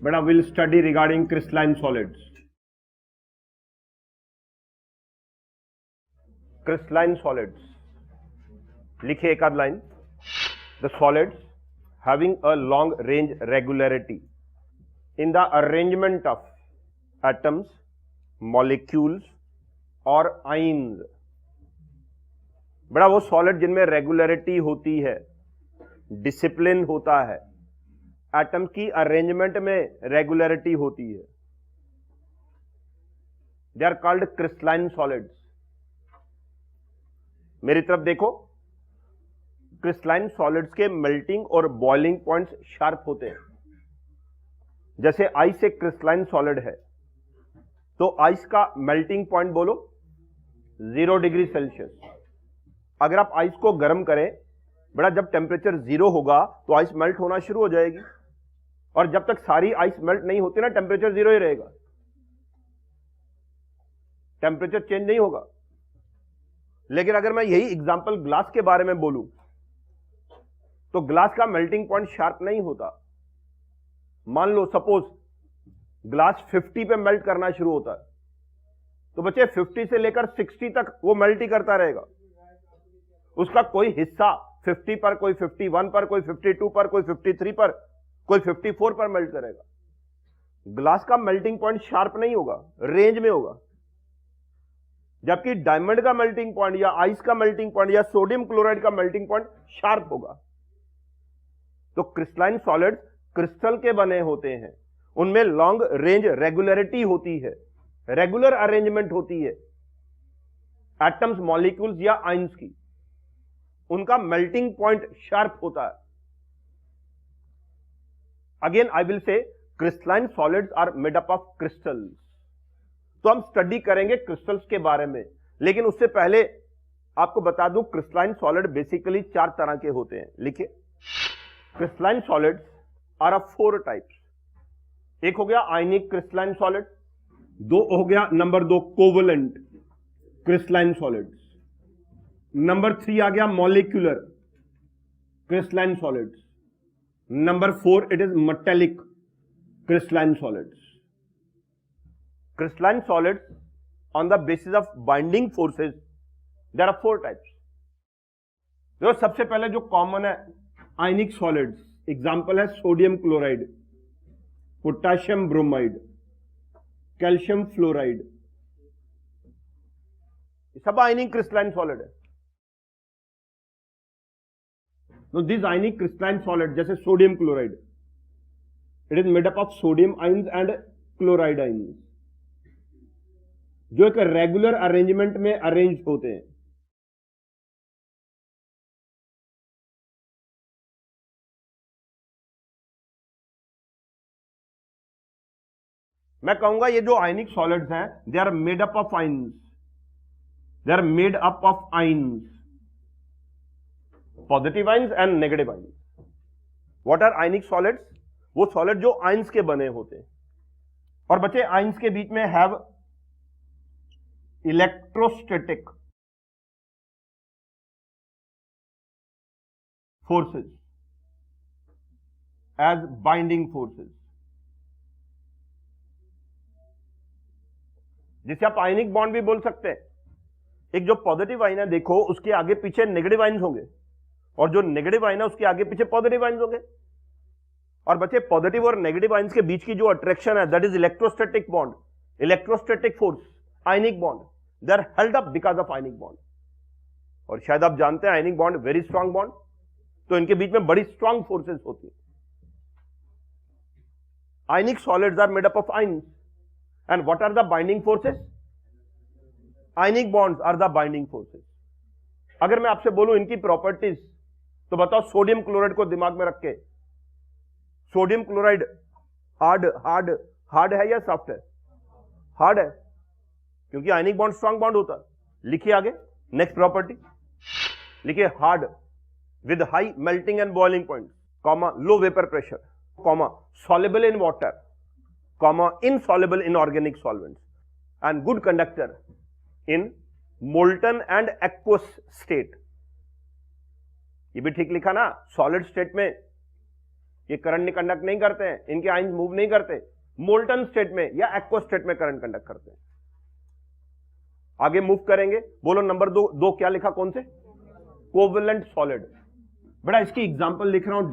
But I will study regarding crystalline solids. Crystalline solids. लिखिए एक आध line. The solids having a long range regularity in the arrangement of atoms, molecules or ions. बड़ा वो solid जिनमें regularity होती है, discipline होता है, एटम की अरेंजमेंट में रेगुलरिटी होती है. They are called crystalline solids. मेरी तरफ देखो. क्रिस्टलाइन सॉलिड्स के मेल्टिंग और बॉइलिंग पॉइंट्स शार्प होते हैं. जैसे आइस एक क्रिस्टलाइन सॉलिड है, तो आइस का मेल्टिंग पॉइंट बोलो 0 डिग्री सेल्सियस. अगर आप आइस को गर्म करें, बड़ा जब टेम्परेचर 0 होगा तो आइस मेल्ट होना शुरू हो जाएगी, और जब तक सारी आइस मेल्ट नहीं होती ना, टेम्परेचर 0 ही रहेगा, टेम्परेचर चेंज नहीं होगा. लेकिन अगर मैं यही एग्जांपल ग्लास के बारे में बोलूं, तो ग्लास का मेल्टिंग पॉइंट शार्प नहीं होता. मान लो सपोज ग्लास 50 पे मेल्ट करना शुरू होता है, तो बच्चे 50 से लेकर 60 तक वो मेल्ट ही करता रहेगा. उसका कोई हिस्सा 50 पर, कोई 51 पर, कोई 52 पर, कोई 53 पर, कोई 54 पर मेल्ट करेगा. ग्लास का मेल्टिंग पॉइंट शार्प नहीं होगा, रेंज में होगा. जबकि डायमंड का मेल्टिंग पॉइंट या आइस का मेल्टिंग पॉइंट या सोडियम क्लोराइड का मेल्टिंग पॉइंट शार्प होगा. तो क्रिस्टलाइन सॉलिड्स क्रिस्टल के बने होते हैं, उनमें लॉन्ग रेंज रेगुलरिटी होती है, रेगुलर अरेंजमेंट होती है एटम्स, मॉलिक्यूल्स या आयंस की. उनका मेल्टिंग पॉइंट शार्प होता है. Again I will say crystalline solids are made up of crystals. तो हम स्टडी करेंगे क्रिस्टल्स के बारे में, लेकिन उससे पहले आपको बता दूं क्रिस्टलाइन सॉलिड बेसिकली 4 तरह के होते हैं. लिखिए. Crystalline solids are of 4 types. एक हो गया आयनिक क्रिस्टलाइन सॉलिड, 2 हो गया number 2 covalent crystalline solids, number 3 आ गया molecular crystalline solids, number 4 it is metallic crystalline solids. Crystalline solids on the basis of binding forces there are 4 types. देखो सबसे पहले जो कॉमन है आयनिक सॉलिड्स, एग्जांपल है sodium chloride, potassium bromide, calcium fluoride, सब ionic crystalline solid है. तो this ionic crystalline solid जैसे sodium chloride, it is made up of sodium ions and chloride ions, जो एक रेगुलर अरेंजमेंट में arrange होते हैं. मैं कहूंगा ये जो आयनिक सॉलिड्स हैं, they are made up of ions, they are made up of ions, positive ions and negative ions. What are ionic solids? वो सॉलिड जो आयंस के बने होते हैं. और बच्चे आयंस के बीच में have electrostatic forces as binding forces, जिसे आप आयनिक बॉन्ड भी बोल सकते हैं. एक जो पॉजिटिव आयन है, देखो उसके आगे पीछे नेगेटिव आयंस होंगे, और जो नेगेटिव आयन है उसके आगे पीछे पॉजिटिव आयंस होंगे. और बच्चे पॉजिटिव और नेगेटिव आयंस के बीच की जो अट्रैक्शन है, that is electrostatic bond, electrostatic force, ionic bond. They are held up because of ionic bond. और शायद आप जानते हैं ionic bond very strong bond, तो इनके बीच में बड़ी स्ट्रांग फोर्सेस होती है. Ionic solids are made up of ions. And what are the binding forces? Ionic bonds are the binding forces. अगर मैं आपसे बोलूं इनकी प्रॉपर्टीज, तो बताओ सोडियम क्लोराइड को दिमाग में रख के, सोडियम क्लोराइड हार्ड है या सॉफ्ट है? हार्ड है, क्योंकि आयनिक बॉन्ड स्ट्रांग बॉन्ड होता है. लिखिए आगे नेक्स्ट प्रॉपर्टी. लिखिए hard with high melting and boiling point, comma low vapour pressure, comma soluble in water, comma insoluble in organic solvents, and good conductor in molten and aqueous state. ये भी ठीक लिखा ना. सॉलिड स्टेट में ये current conduct नहीं करते हैं, इनके आयंस मूव नहीं करते, मोल्टन स्टेट में या एक्वा स्टेट में करंट कंडक्ट करते हैं। आगे मूव करेंगे, बोलो नंबर दो क्या लिखा, कौन से? Covalent solid. बड़ा इसकी एग्जांपल लिख रहा हूं,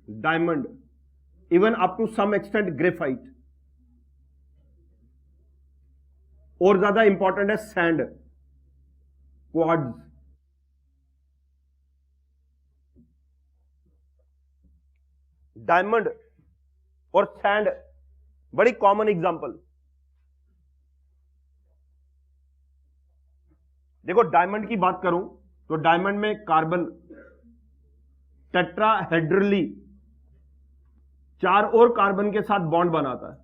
diamond, even up to some extent graphite, और ज्यादा इंपॉर्टेंट है सैंड, क्वार्ट्ज। डायमंड और सैंड बड़ी कॉमन एग्जांपल। देखो डायमंड की बात करूं तो डायमंड में कार्बन टेट्राहेड्रली 4 और कार्बन के साथ बॉन्ड बनाता है।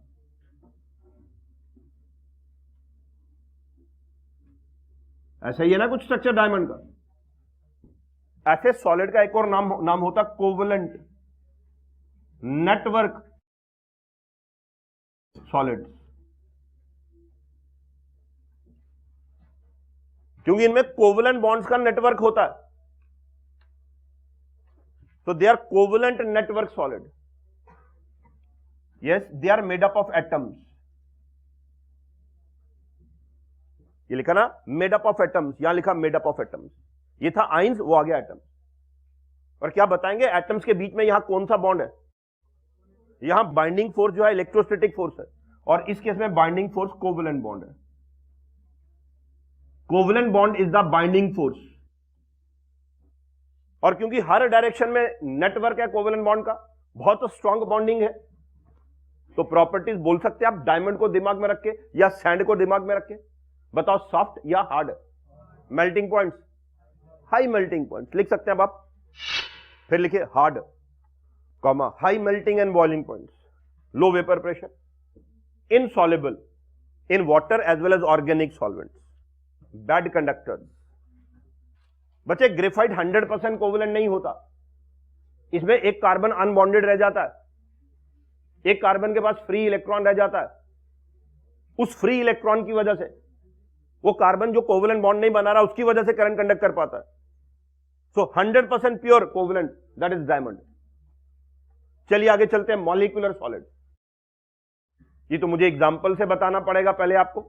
ऐसा ही है ना कुछ स्ट्रक्चर डायमंड का। ऐसे सॉलिड का एक और नाम होता है कोवेलेंट नेटवर्क सॉलिड, क्योंकि इनमें कोवेलेंट बॉन्ड्स का नेटवर्क होता है, तो they are covalent network solid. Yes, they are made up of atoms. ये लिखा ना मेड अप ऑफ एटम्स, यहां लिखा मेड अप ऑफ एटम्स। ये था आइंस, वो आ गया एटम्स। और क्या बताएंगे, एटम्स के बीच में यहां कौन सा बॉन्ड है? यहां बाइंडिंग फोर्स जो है इलेक्ट्रोस्टैटिक फोर्स है, और इस केस में बाइंडिंग फोर्स कोवेलेंट बॉन्ड है। Covalent bond is the binding force, और क्योंकि हर डायरेक्शन में नेटवर्क है कोवेलेंट बॉन्ड का, बहुत स्ट्रांग बॉन्डिंग है, तो प्रॉपर्टीज बोल सकते हैं आप डायमंड को दिमाग में रख के या सैंड को दिमाग में रख के। बताओ सॉफ्ट या hard? Melting points, high melting points लिख सकते हैं अब आप। फिर लिखिए hard, comma high melting and boiling points, low vapour pressure, insoluble in water as well as organic solvents, bad conductors. बच्चे ग्रेफाइट 100% कोवेलेंट नहीं होता, इसमें एक कार्बन अनबॉन्डेड रह जाता है, एक कार्बन के पास फ्री इलेक्ट्रॉन रह जाता है। उस फ्री इलेक्ट्रॉन की वजह से वो कार्बन जो कोवेलेंट बॉन्ड नहीं बना रहा, उसकी वजह से करंट कंडक्ट कर पाता है। सो 100% pure covalent, that is diamond. चलिए आगे चलते हैं, मॉलिक्यूलर सॉलिड। ये तो मुझे एग्जांपल से बताना पड़ेगा पहले आपको।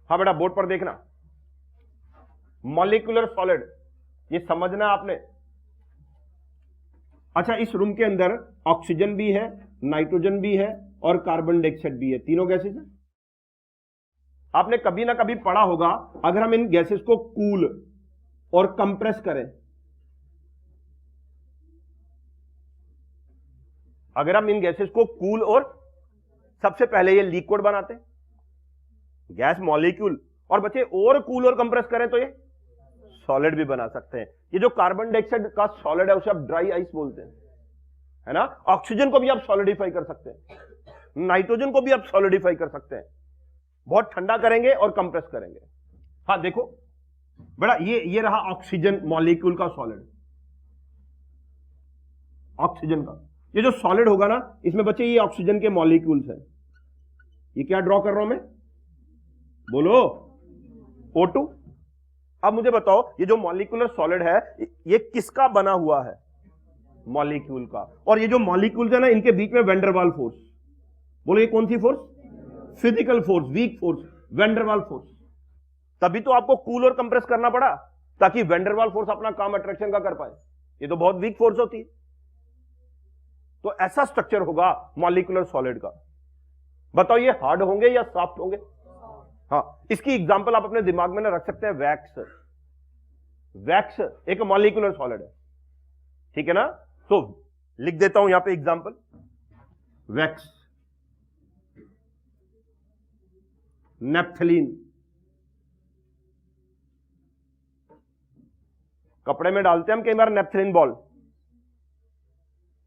हाँ बेटा, बोर्ड पर देखना, मॉलिक्यूलर सॉलिड ये समझना आपने। अच्छा, इस रूम के अंदर ऑक्सीजन भी है, नाइट्रोजन भी है और कार्बन डाइऑक्साइड भी है, तीनों गैसेस हैं। आपने कभी ना कभी पढ़ा होगा, अगर हम इन गैसेस को कूल और कंप्रेस करें, अगर हम इन गैसेस को कूल और सबसे पहले ये लिक्विड बनाते हैं, गैस मॉलिक्यूल, और बच्चे और कूल और कंप्रेस करें तो ये सॉलिड भी बना सकते हैं। ये जो कार्बन डाइऑक्साइड का सॉलिड है उसे आप ड्राई आइस बोलते हैं, है ना। ऑक्सीजन को भी आप सॉलिडिफाई कर सकते हैं, नाइट्रोजन को भी आप सॉलिडिफाई कर सकते हैं, बहुत ठंडा करेंगे और कंप्रेस करेंगे। हाँ देखो बेटा, ये रहा ऑक्सीजन मॉलिक्यूल का सॉलिड, ऑक्सीजन का ये जो सॉलिड होगा ना, इसमें बच्चे ये ऑक्सीजन के मॉलिक्यूल्स हैं। ये क्या ड्रॉ कर रहा हूं मैं, बोलो, O2। अब मुझे बताओ, ये जो मॉलिक्यूलर सॉलिड है ये किसका बना हुआ है? मॉलिक्यूल का। और ये जो मॉलिक्यूल्स है ना, इनके बीच में वैन डर वाल फोर्स, बोलो ये कौन सी force? Physical force, weak force, van der Waals force. तभी तो आपको कूल और कंप्रेस करना पड़ा, ताकि वैन डर वाल फोर्स अपना काम अट्रैक्शन का कर पाए। ये तो बहुत वीक फोर्स होती है। तो ऐसा स्ट्रक्चर होगा मॉलिक्यूलर सॉलिड का। बताओ ये हार्ड होंगे या सॉफ्ट होंगे? हाँ, इसकी एग्जांपल आप अपने दिमाग में ना रख सकते हैं, वैक्स। वैक्स एक मॉलिक्यूलर सॉलिड है, ठीक है ना। तो लिख देता हूं यहां पे एग्जांपल, वैक्स, नेफ्थलीन, कपड़े में डालते हैं हम कई बार नेफ्थलीन बॉल।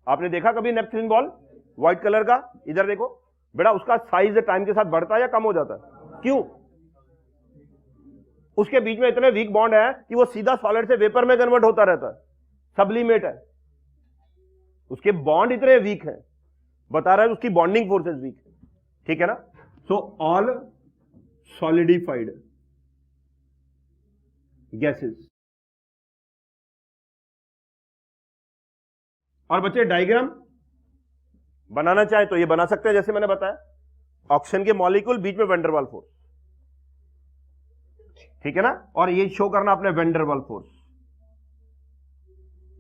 आपने देखा कभी नेफ्थलीन बॉल व्हाइट कलर का? इधर देखो बेटा, उसका साइज टाइम के साथ बढ़ता है या कम हो जाता है? क्यों? उसके बीच में इतने वीक बॉन्ड है कि वो सीधा सॉलिड से वेपर में कन्वर्ट होता रहता है, सब्लिमेट है, उसके बॉन्ड इतने वीक हैं, बता रहा है उसकी बॉन्डिंग फोर्सेस वीक है, ठीक है ना। सो ऑल सॉलिडिफाइड गैसेस और बच्चे डायग्राम बनाना चाहे तो ये बना सकते हैं, जैसे मैंने बताया ऑक्सीजन के मॉलिक्यूल, बीच में वैन डर वाल फोर्स, ठीक है ना, और ये शो करना अपने वैन डर वाल फोर्स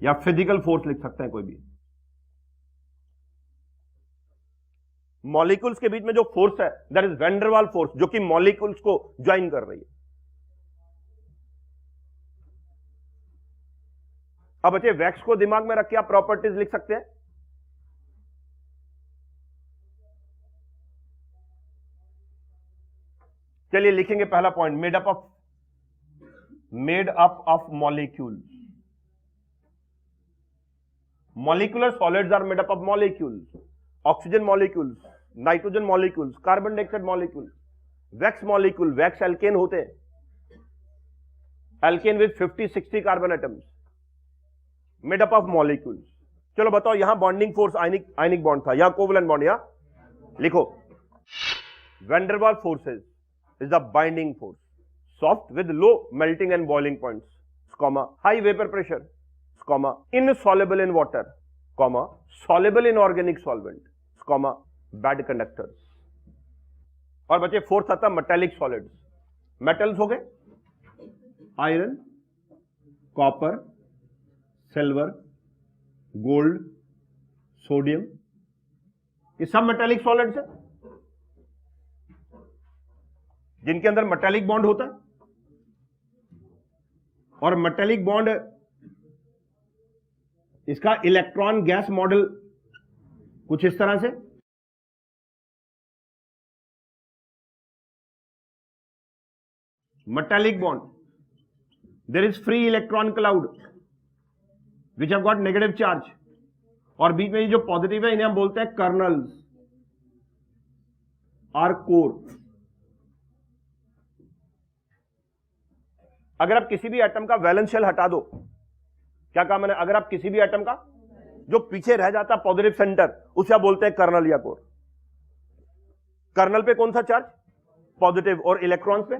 या फिजिकल फोर्स लिख सकते हैं कोई भी। मॉलिक्यूल्स के बीच में जो फोर्स है that is when der Waals force, जो कि मॉलिक्यूल्स को ज्वाइन कर रही है। अब बच्चे वैक्स को दिमाग में रख के आप प्रॉपर्टीज लिख सकते हैं। चलिए लिखेंगे पहला point, made up of molecules. Molecular solids are made up of molecules, oxygen molecules, nitrogen molecules, carbon dioxide molecules, wax molecule, wax alkane होते हैं, alkane with 50-60 carbon atoms, made up of molecules। चलो बताओ यहां bonding force ionic bond था, यहां covalent bond, यहां लिखो van der वाल forces is the binding force, soft with low melting and boiling points, comma high vapour pressure, comma insoluble in water, comma soluble in organic solvent, comma bad conductors। और बच्चे fourth आता metallic solids, metals हो गए iron, copper, silver, gold, sodium, ये सब metallic solids है जिनके अंदर मेटेलिक बॉन्ड होता है। और मेटेलिक बॉन्ड, इसका इलेक्ट्रॉन गैस मॉडल कुछ इस तरह से, metallic bond, there is free electron cloud which have got negative charge, और बीच में ये जो पॉजिटिव है इन्हें हम बोलते हैं कर्नल्स और कोर। अगर आप किसी भी एटम का वैलेंस शेल हटा दो, क्या कहा मैंने, अगर आप किसी भी एटम का जो पीछे रह जाता पॉजिटिव सेंटर, उसे आप बोलते हैं कर्नल या कोर। कर्नल पे कौन सा चार्ज, पॉजिटिव, और इलेक्ट्रॉन्स पे,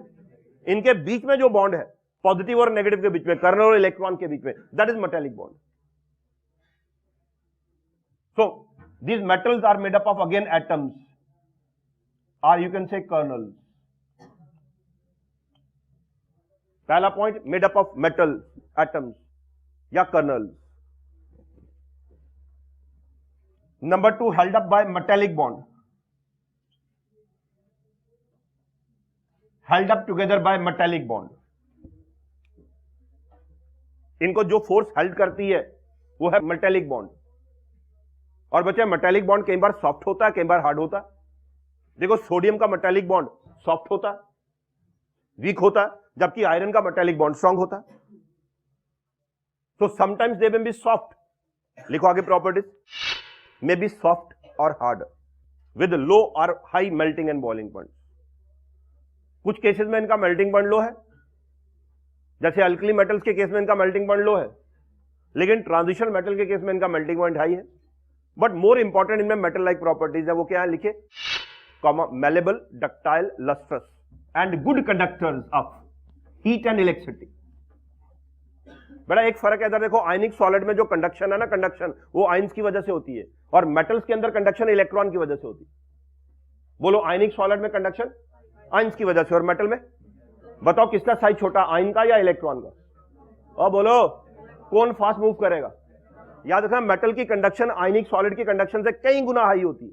इनके बीच में जो बॉन्ड है पॉजिटिव और नेगेटिव के बीच में, कर्नल और इलेक्ट्रॉन के बीच में, that is metallic bond. So these metals are made up of again atoms, or you can say kernels. पहला point, made up of metal, atoms या kernels. Number 2, held up by metallic bond, held up together by metallic bond. इनको जो force held करती है वो है metallic bond. और बच्चे मेटेलिक बॉन्ड कई बार सॉफ्ट होता है, कई बार हार्ड होता है। देखो सोडियम का मेटेलिक बॉन्ड सॉफ्ट होता है, वीक होता है, जबकि आयरन का मेटेलिक बॉन्ड स्ट्रांग होता है। तो समटाइम्स दे में बी सॉफ्ट, लिखो आगे प्रॉपर्टीज, मे बी सॉफ्ट और हार्ड विद लो और high melting and boiling point. कुछ केसेस में इनका मेल्टिंग पॉइंट लो है, जैसे अल्कली मेटल्स के केस में इनका मेल्टिंग पॉइंट लो है, लेकिन ट्रांजिशन मेटल के केस में इनका मेल्टिंग पॉइंट हाई है। बट मोर इंपॉर्टेंट इनमें मेटल लाइक प्रॉपर्टीज है, वो क्या है लिखे, comma malleable, ductile, lustrous and good conductors of heat and electricity. बड़ा एक फर्क है इधर देखो, आयनिक सॉलिड में जो कंडक्शन है ना, कंडक्शन वो आयंस की वजह से होती है, और मेटल्स के अंदर कंडक्शन इलेक्ट्रॉन की वजह से होती है। बोलो आयनिक सॉलिड में कंडक्शन आयंस की वजह से, और मेटल में बताओ किसका साइज छोटा, आयन का या इलेक्ट्रॉन का? और बोलो कौन फास्ट मूव करेगा? याद रखना मेटल की कंडक्शन आयनिक सॉलिड की कंडक्शन से कई गुना हाई होती है।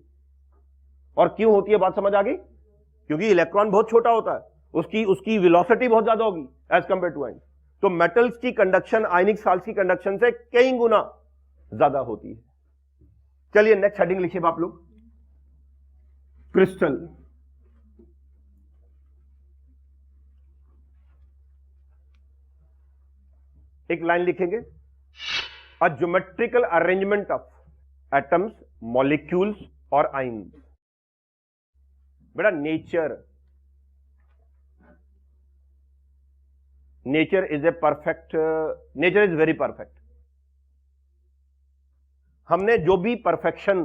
और क्यों होती है बात समझ आ गई? क्योंकि इलेक्ट्रॉन बहुत छोटा होता है, उसकी वेलोसिटी बहुत ज्यादा होगी एज कंपेयर टू आयन। तो मेटल्स की कंडक्शन आयनिक सॉल्ट्स की कंडक्शन से कई गुना ज्यादा होती है। चलिए नेक्स्ट हेडिंग लिखिए आप लोग, क्रिस्टल। एक लाइन लिखेंगे, a geometrical arrangement of atoms, molecules और आयन्स। बेटा नेचर इज वेरी परफेक्ट। हमने जो भी परफेक्शन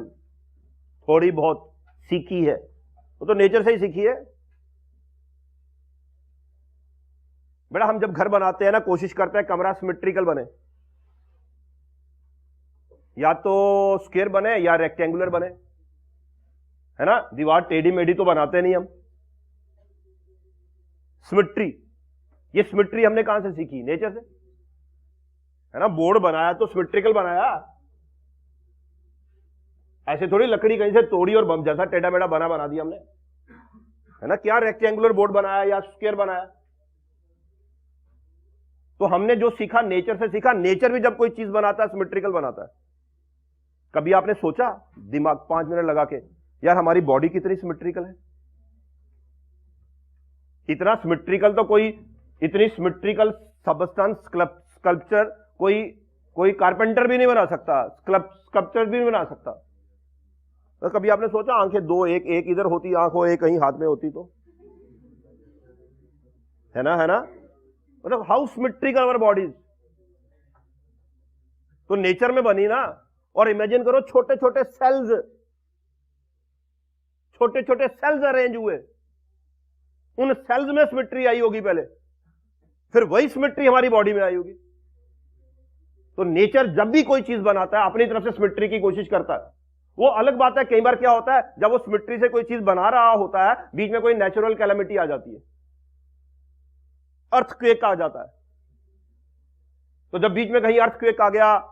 थोड़ी बहुत सीखी है वो तो नेचर से ही सीखी है। बेटा हम जब घर बनाते हैं ना, कोशिश करते हैं कमरा सिमेट्रिकल बने, या तो स्क्वायर बने या रेक्टेंगुलर बने, है ना। दीवार टेढ़ी मेढ़ी तो बनाते नहीं हम। सिमेट्री, ये सिमेट्री हमने कहां से सीखी? नेचर से, है ना। बोर्ड बनाया तो सिमेट्रिकल बनाया, ऐसे थोड़ी लकड़ी कहीं से तोड़ी और बम जैसा टेढ़ा मेढ़ा बना दिया हमने, है ना। क्या रेक्टेंगुलर बोर्ड बनाया या स्क्वायर बनाया? तो हमने जो सीखा नेचर से सीखा। नेचर भी जब कोई चीज बनाता है सिमेट्रिकल बनाता है। कभी आपने सोचा दिमाग 5 मिनट लगा के, यार हमारी बॉडी कितनी सिमेट्रिकल है? इतना सिमेट्रिकल तो कोई, इतनी सिमेट्रिकल सबस्टेंस स्कल्पचर कोई कारपेंटर भी नहीं बना सकता, स्कल्पचर भी नहीं बना सकता। तो कभी आपने सोचा आंखें दो, एक इधर होती आंख हो, एक कहीं हाथ में होती तो, है ना, है ना। मतलब हाउ सिमेट्रिकल आवर बॉडीज। तो नेचर में बनी ना। और इमेजिन करो छोटे छोटे सेल्स अरेंज हुए, उन सेल्स में सिमेट्री आई होगी पहले, फिर वही सिमेट्री हमारी बॉडी में आई होगी। तो नेचर जब भी कोई चीज बनाता है अपनी तरफ से सिमेट्री की कोशिश करता है। वो अलग बात है, कई बार क्या होता है जब वो सिमेट्री से कोई चीज बना रहा होता है, बीच में कोई नेचुरल कैलेमिटी आ जाती है, अर्थक्वेक आ जाता है। तो जब बीच में कहीं अर्थक्वेक आ गया,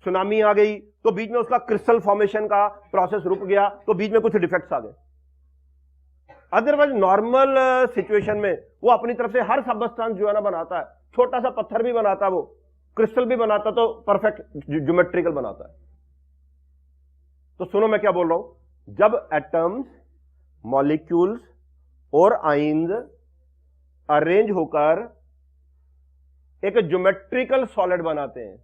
सुनामी आ गई, तो बीच में उसका क्रिस्टल फॉर्मेशन का प्रोसेस रुक गया, तो बीच में कुछ डिफेक्ट्स आ गए। अदरवाइज नॉर्मल सिचुएशन में वो अपनी तरफ से हर सबस्टेंस जो है ना बनाता है, छोटा सा पत्थर भी बनाता है, वो क्रिस्टल भी बनाता, तो परफेक्ट ज्योमेट्रिकल बनाता है। तो सुनो मैं क्या बोल रहा हूं। जब एटम्स, मॉलिक्यूल्स और आयंस अरेंज होकर एक ज्योमेट्रिकल सॉलिड बनाते हैं,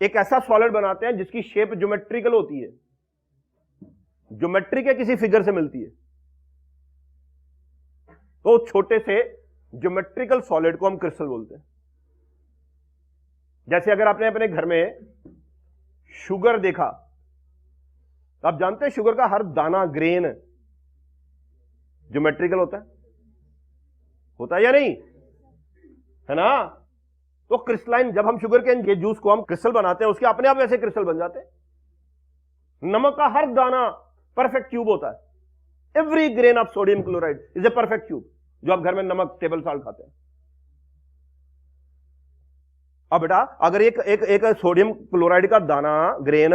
एक ऐसा सॉलिड बनाते हैं जिसकी शेप ज्योमेट्रिकल होती है, ज्योमेट्री के किसी फिगर से मिलती है, तो छोटे से ज्योमेट्रिकल सॉलिड को हम क्रिस्टल बोलते हैं। जैसे अगर आपने अपने घर में शुगर देखा, तो आप जानते हैं शुगर का हर दाना, ग्रेन ज्योमेट्रिकल होता है या नहीं, है ना। तो क्रिस्टलाइन, जब हम शुगर के जूस को हम क्रिस्टल बनाते हैं, उसके अपने आप वैसे क्रिस्टल बन जाते हैं। नमक का हर दाना परफेक्ट क्यूब होता है। Every grain of sodium chloride is a perfect cube, जो आप घर में नमक, टेबल सॉल्ट खाते हैं। अब बेटा अगर एक सोडियम क्लोराइड का दाना, ग्रेन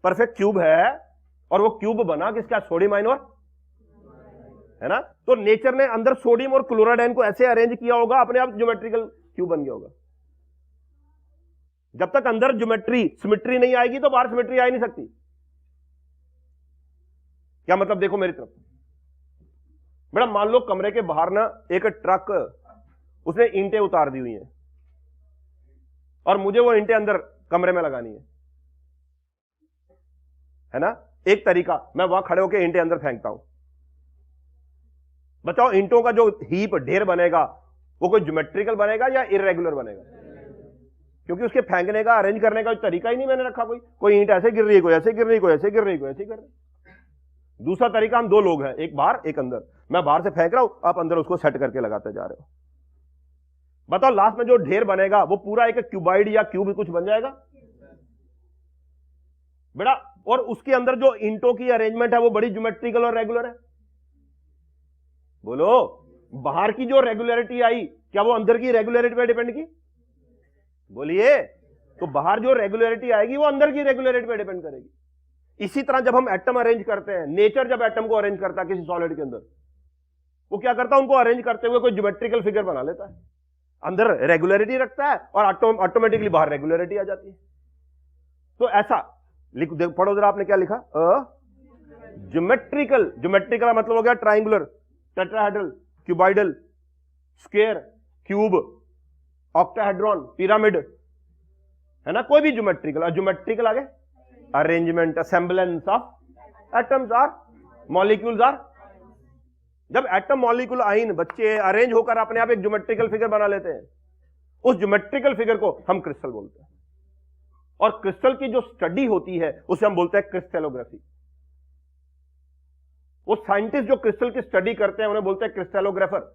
परफेक्ट क्यूब है, और वो क्यूब बना किसका? सोडियम आयन और, है ना। तो नेचर ने अंदर सोडियम और क्लोराइड आयन को ऐसे अरेंज किया होगा, अपने आप ज्योमेट्रिकल क्यूब बन गया होगा। जब तक अंदर ज्योमेट्री, सिमेट्री नहीं आएगी तो बाहर सिमेट्री आ ही नहीं सकती। क्या मतलब? देखो मेरी तरफ बेटा, मान लो कमरे के बाहर ना एक ट्रक, उसने ईंटें उतार दी हुई हैं, और मुझे वो ईंटें अंदर कमरे में लगानी है ना। एक तरीका, मैं वहां खड़े होकर ईंटें अंदर फेंकता हूं। बताओ ईंटों का जो हीप, ढेर बनेगा, वो कोई ज्योमेट्रिकल बनेगा या इरेगुलर बनेगा? क्योंकि उसके फेंकने का, अरेंज करने का तरीका ही नहीं मैंने रखा। कोई ईंट ऐसे गिर रही है, कोई ऐसे गिर रही है, कोई ऐसे गिर रही है, कोई ऐसे गिर रही है। दूसरा तरीका, हम 2 लोग हैं, एक बाहर एक अंदर, मैं बाहर से फेंक रहा हूं, आप अंदर उसको सेट करके लगाते जा रहे हो। बताओ लास्ट में जो ढेर बनेगा वो पूरा एक क्यूबाइड या क्यूब कुछ बन जाएगा बेटा। और उसके अंदर जो ईंटों की अरेंजमेंट है वो बड़ी ज्योमेट्रिकल और रेगुलर है। बोलो, बाहर की जो रेगुलरिटी आई, क्या वो अंदर की रेगुलरिटी पे डिपेंड की? बोलिए। तो बाहर जो रेगुलरिटी आएगी वो अंदर की रेगुलरिटी पे डिपेंड करेगी। इसी तरह जब हम एटम अरेंज करते हैं, नेचर जब एटम को अरेंज करता है किसी सॉलिड के अंदर, वो क्या करता है? उनको अरेंज करते हुए कोई ज्योमेट्रिकल फिगर बना लेता है, अंदर रेगुलरिटी रखता है और ऑटोमेटिकली बाहर रेगुलरिटी आ जाती है। तो ऐसा पढ़ो जरा, आपने क्या लिखा? ज्योमेट्रिकल। ज्योमेट्रिकल मतलब हो गया triangular, tetrahedral, cuboidal, square, cube, octahedron, pyramid, है ना। कोई भी ज्योमेट्रिकल। और ज्योमेट्रिकल आगे arrangement, assemblance of atoms or molecules or. जब एटम, मॉलिक्यूल, आयन, बच्चे अरेंज होकर अपने आप एक ज्योमेट्रिकल फिगर बना लेते हैं, उस ज्योमेट्रिकल फिगर को हम क्रिस्टल बोलते हैं। और क्रिस्टल की जो स्टडी होती है उसे हम बोलते हैं क्रिस्टलोग्राफी। वो साइंटिस्ट जो क्रिस्टल की स्टडी करते हैं उन्हें बोलते हैं क्रिस्टलोग्राफर।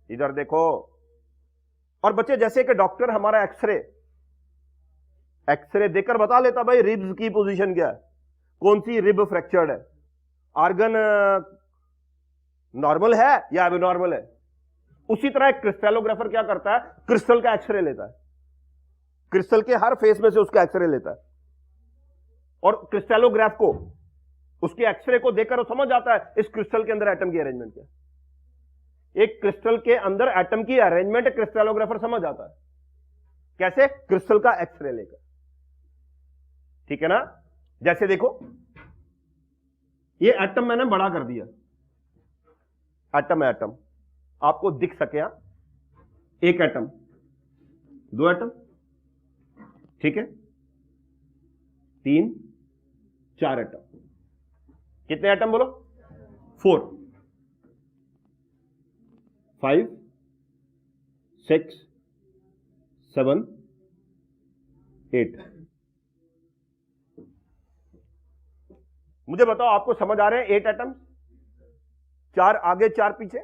इधर देखो। और बच्चे जैसे कि डॉक्टर हमारा एक्सरे एक्सरे देखकर बता लेता भाई रिब्स की पोजीशन क्या है, कौन सी रिब फ्रैक्चर्ड है, आर्गन नॉर्मल है या एबनॉर्मल है। उसी तरह एक क्रिस्टलोग्राफर क्या करता है, क्रिस्टल का एक्सरे लेता है, क्रिस्टल के हर फेस में से उसका एक्सरे लेता है, और क्रिस्टलोग्राफ को उसके एक्सरे को देखकर वो समझ आता है इस क्रिस्टल के अंदर एटम की अरेंजमेंट क्या है। एक क्रिस्टल के अंदर एटम की अरेंजमेंट क्रिस्टलोग्राफर समझ आता है, कैसे, क्रिस्टल का एक्सरे लेकर। ठीक है ना। जैसे देखो ये एटम मैंने बड़ा कर दिया, एटम है, एटम आपको दिख सके, एक एटम, दो एटम, ठीक है, तीन, चार एटम, कितने एटम बोलो, 4, 5, 6, 7, 8। मुझे बताओ आपको समझ आ रहे हैं 8 एटम्स, 4 आगे 4 पीछे,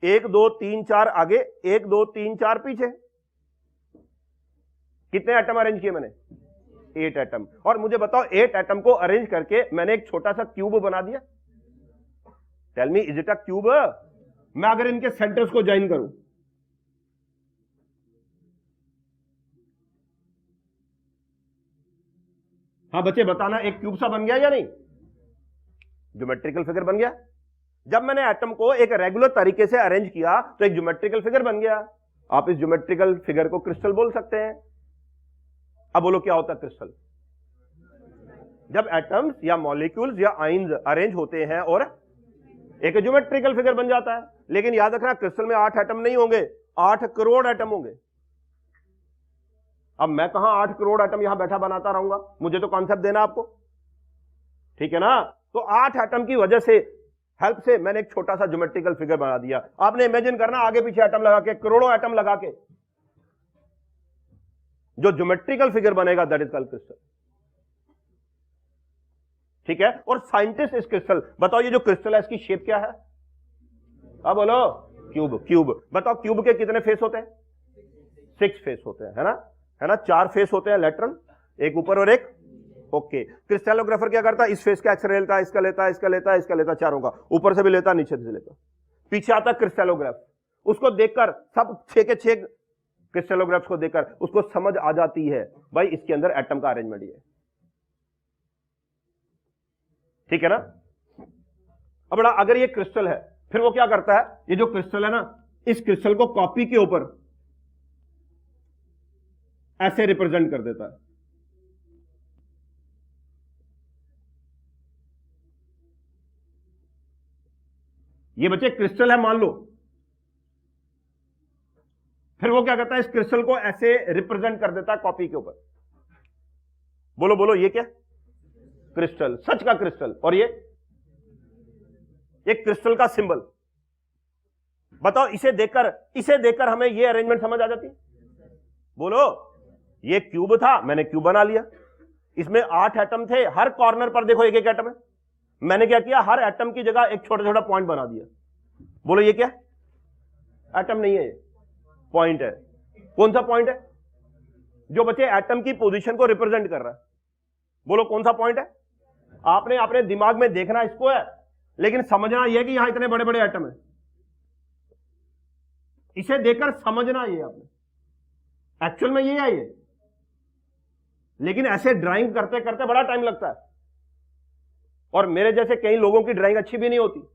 1 2 3 4 आगे, 1 2 3 4 पीछे, कितने एटम अरेंज किए मैंने, 8 एटम। और मुझे बताओ 8 एटम को अरेंज करके मैंने एक छोटा सा क्यूब बना दिया। Tell me, is it a cube? मैं अगर इनके सेंटर्स को ज्वाइन करूं, हाँ बच्चे बताना, एक क्यूब सा बन गया या नहीं, ज्योमेट्रिकल फिगर बन गया। जब मैंने एटम को एक रेगुलर तरीके से अरेंज किया तो एक ज्योमेट्रिकल फिगर बन गया। आप इस ज्योमेट्रिकल फिगर को क्रिस्टल बोल सकते हैं। अब बोलो क्या होता है क्रिस्टल? जब एटम्स या मॉलिक्यूल्स या आयंस अरेंज होते हैं और एक ज्योमेट्रिकल फिगर बन जाता है। लेकिन याद रखना क्रिस्टल में 8 एटम नहीं होंगे, 8 करोड़ एटम होंगे। अब मैं कहां 8 करोड़ एटम यहां बैठा बनाता रहूंगा, मुझे तो कॉन्सेप्ट देना आपको, ठीक है ना। तो 8 एटम की वजह से, हेल्प से मैंने एक छोटा सा ज्योमेट्रिकल फिगर बना दिया। आपने इमेजिन करना आगे पीछे एटम लगा के, करोड़ों एटम लगा के जो ज्योमेट्रिकल फिगर बनेगा, दैट इज कॉल्ड क्रिस्टल। ठीक है। और साइंटिस्ट इस क्रिस्टल, बताओ ये जो क्रिस्टल है इसकी शेप क्या है? अब बोलो क्यूब। क्यूब बताओ क्यूब के कितने फेस होते हैं? 6 फेस होते हैं, है ना, है ना। 4 फेस होते हैं लेटरल, एक ऊपर और एक, ओके। क्रिस्टलोग्राफर क्या करता है, इस फेस का एक्सरे लेता है, इसका लेता है, इसका लेता है, इसका लेता है, चारों का, ऊपर से भी लेता, नीचे से लेता। पीछे आता क्रिस्टलोग्राफ, उसको देखकर सब 6 के 6 क्रिस्टलोग्राफ्स को देखकर उसको समझ आ जाती है भाई इसके अंदर एटम का अरेंजमेंट ये है। ठीक है ना। अब बड़ा अगर ये क्रिस्टल है, फिर वो क्या करता है, ये जो क्रिस्टल है ना, इस क्रिस्टल को कॉपी के ऊपर ऐसे रिप्रेजेंट कर देता है। ये बच्चे क्रिस्टल है मान लो, फिर वो क्या करता है, इस क्रिस्टल को ऐसे रिप्रेजेंट कर देता है कॉपी के ऊपर। बोलो बोलो ये क्या? क्रिस्टल, सच का क्रिस्टल। और ये क्रिस्टल का सिंबल। बताओ इसे देखकर हमें ये अरेंजमेंट समझ आ जाती? बोलो, ये क्यूब था, मैंने क्यूब बना लिया, इसमें 8 एटम थे, हर कॉर्नर पर देखो एक एक एटम है। मैंने क्या किया, हर एटम की जगह एक छोटा छोटा पॉइंट बना दिया। बोलो ये क्या? एटम नहीं है, ये पॉइंट है। कौन सा पॉइंट है? जो बच्चे एटम की पोजीशन को रिप्रेजेंट कर रहा है। बोलो कौन सा पॉइंट है? आपने अपने दिमाग में देखना इसको है, लेकिन समझना यह कि यहां इतने बड़े बड़े एटम है। इसे देखकर समझना ये आपने, एक्चुअल में ये है ये, लेकिन ऐसे ड्राइंग करते करते बड़ा टाइम लगता है। और मेरे जैसे कई लोगों की ड्राइंग अच्छी भी नहीं होती।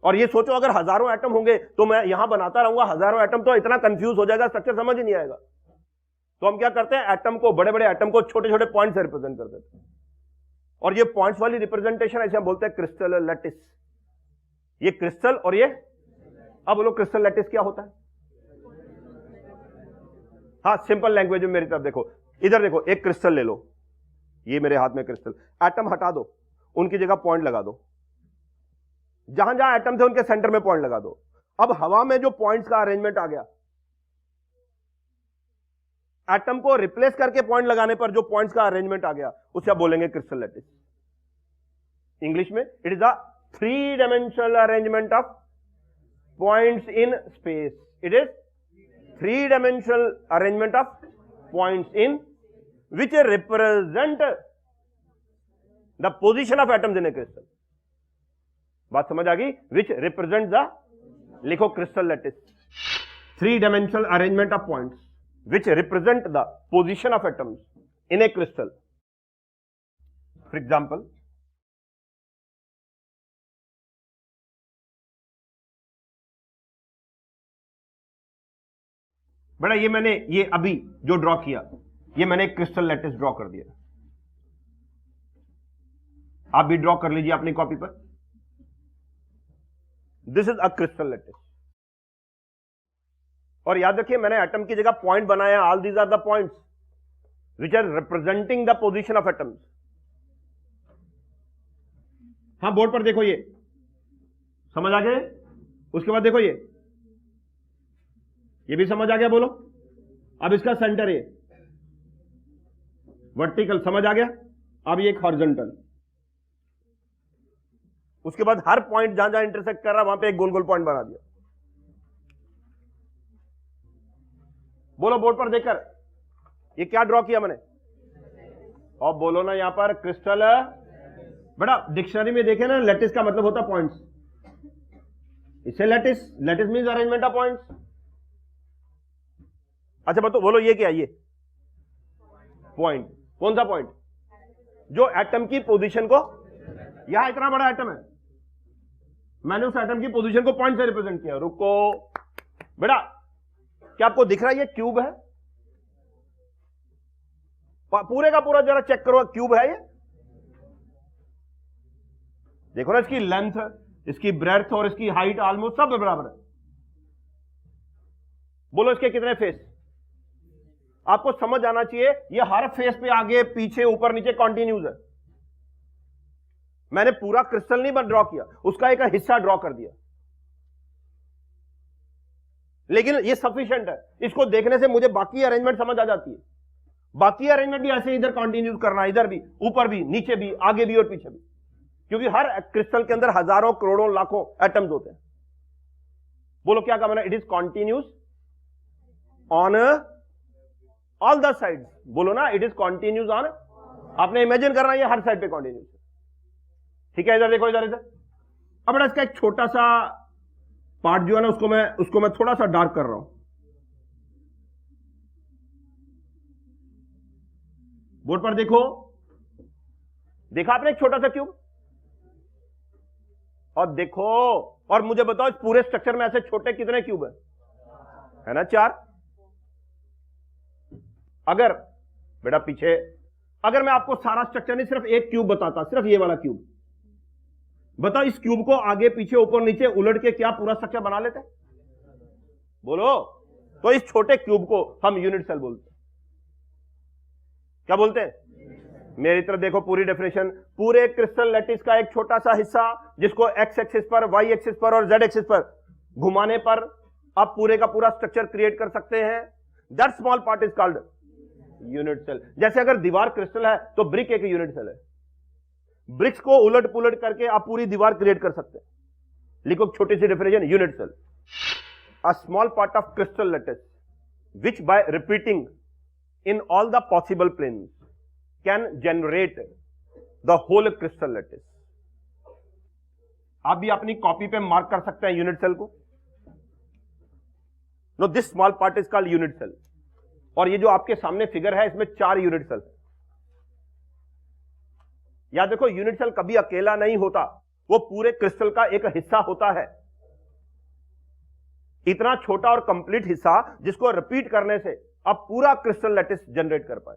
और ये सोचो अगर हजारों एटम होंगे तो मैं यहां बनाता रहूंगा हजारों एटम, तो इतना कंफ्यूज हो जाएगा, स्ट्रक्चर समझ ही नहीं आएगा। तो हम क्या करते हैं, एटम को, बड़े बड़े एटम को छोटे छोटे पॉइंट से रिप्रेजेंट कर देते हैं। और ये पॉइंट्स वाली रिप्रेजेंटेशन ऐसे हम बोलते हैं क्रिस्टल लैटिस। ये क्रिस्टल और ये, अब बोलो क्रिस्टल लैटिस क्या होता है? हाँ सिंपल लैंग्वेज में मेरी तरफ देखो, इधर देखो, एक क्रिस्टल ले लो, ये मेरे हाथ में क्रिस्टल, एटम हटा दो, उनकी जगह पॉइंट लगा दो, जहां जहां एटम थे उनके सेंटर में पॉइंट लगा दो। अब हवा में जो पॉइंट्स का अरेंजमेंट आ गया, एटम को रिप्लेस करके पॉइंट लगाने पर जो पॉइंट्स का अरेंजमेंट आ गया, उसे आप बोलेंगे क्रिस्टल लैटिस। इंग्लिश में it is a 3 dimensional arrangement of points in space. It is 3 dimensional arrangement of points in which represent the position of atoms in A crystal. बात समझ आ गई? विच रिप्रेजेंट द, लिखो crystal lattice, 3 dimensional arrangement of points which represent the position of atoms in A crystal. For example, बेटा ये मैंने ये अभी जो ड्रॉ किया, ये मैंने एक क्रिस्टल लैटिस ड्रॉ कर दिया। आप भी ड्रॉ कर लीजिए अपनी कॉपी पर। This is a crystal lattice. और याद रखिए मैंने एटम की जगह पॉइंट बनाया। All these are the points which are representing the position of atoms. हाँ, बोर्ड पर देखो, ये समझ आ गए? उसके बाद देखो ये भी समझ आ गया? बोलो। अब इसका सेंटर ये वर्टिकल, समझ आ गया? अब ये एक हॉरिजॉन्टल। उसके बाद हर पॉइंट जहां जहां इंटरसेक्ट कर रहा है वहां पे एक गोल गोल पॉइंट बना दिया। बोलो बोर्ड पर देखकर, ये क्या ड्रॉ किया मैंने? और बोलो ना यहां पर क्रिस्टल। बेटा डिक्शनरी में देखे ना, लैटिस का मतलब होता पॉइंट्स। इसे lattice, lattice means arrangement of points. अच्छा बताओ, बोलो ये क्या है? ये पॉइंट। कौन सा पॉइंट? जो एटम की पोजीशन को, यहां इतना बड़ा एटम है, मैंने उस एटम की पोजीशन को पॉइंट से रिप्रेजेंट किया। रुको बेटा, क्या आपको दिख रहा है ये क्यूब है? पूरे का पूरा जरा चेक करो, क्यूब है ये? देखो ना, इसकी लेंथ, इसकी ब्रेड्थ और इसकी हाइट ऑलमोस्ट सब बराबर है। बोलो इसके कितने फेस? आपको समझ आना चाहिए ये हर फेस पे आगे पीछे ऊपर नीचे कॉन्टिन्यूज है। मैंने पूरा क्रिस्टल नहीं ड्रॉ किया, उसका एक हिस्सा ड्रॉ कर दिया, लेकिन ये सफिशिएंट है। इसको देखने से मुझे बाकी अरेंजमेंट समझ आ जाती है। बाकी अरेंजमेंट भी ऐसे इधर कॉन्टिन्यूज करना, इधर भी, ऊपर भी, नीचे भी, आगे भी और पीछे भी, क्योंकि हर क्रिस्टल के अंदर हजारों करोड़ों लाखों एटम्स होते हैं। बोलो क्या कहा मैंने? It is continuous on all the sides. बोलो ना, इट इज कॉन्टिन्यूस ऑन। आपने इमेजिन करना है ये हर साइड पे कॉन्टिन्यूस है। ठीक है, इधर देखो, इधर इधर। अब इसका एक छोटा सा पार्ट जो है ना, उसको मैं थोड़ा सा डार्क कर रहा हूं। बोर्ड पर देखो, देखा आपने एक छोटा सा क्यूब? और देखो, और मुझे बताओ इस पूरे स्ट्रक्चर में ऐसे छोटे कितने क्यूब है ना? 4। अगर बेटा पीछे, अगर मैं आपको सारा स्ट्रक्चर नहीं सिर्फ एक क्यूब बताता, सिर्फ ये वाला क्यूब, बताओ इस क्यूब को आगे पीछे ऊपर नीचे उलट के क्या पूरा स्ट्रक्चर बना लेते? बोलो। तो इस छोटे क्यूब को हम यूनिट सेल बोलते हैं। क्या बोलते हैं? मेरी तरफ देखो, पूरी डेफिनेशन। पूरे क्रिस्टल लैटिस का एक छोटा सा हिस्सा जिसको एक्स एक्सिस पर, वाई एक्सिस पर और जेड एक्सिस पर घुमाने पर आप पूरे का पूरा स्ट्रक्चर क्रिएट कर सकते हैं। That small part is called unit cell. जैसे अगर दीवार क्रिस्टल है तो ब्रिक एक यूनिट सेल है। ब्रिक्स को उलट पुलट करके आप पूरी दीवार क्रिएट कर सकते हैं। लिखो छोटी सी definition, unit cell, a small part of crystal lattice which by repeating in all the possible planes can generate the whole crystal lattice. आप भी अपनी कॉपी पे मार्क कर सकते हैं यूनिट सेल को। No, this small part is called unit cell. और ये जो आपके सामने फिगर है, इसमें 4 यूनिट सेल। याद देखो, यूनिट सेल कभी अकेला नहीं होता, वो पूरे क्रिस्टल का एक हिस्सा होता है। इतना छोटा और कंप्लीट हिस्सा जिसको रिपीट करने से आप पूरा क्रिस्टल लैटिस जनरेट कर पाए।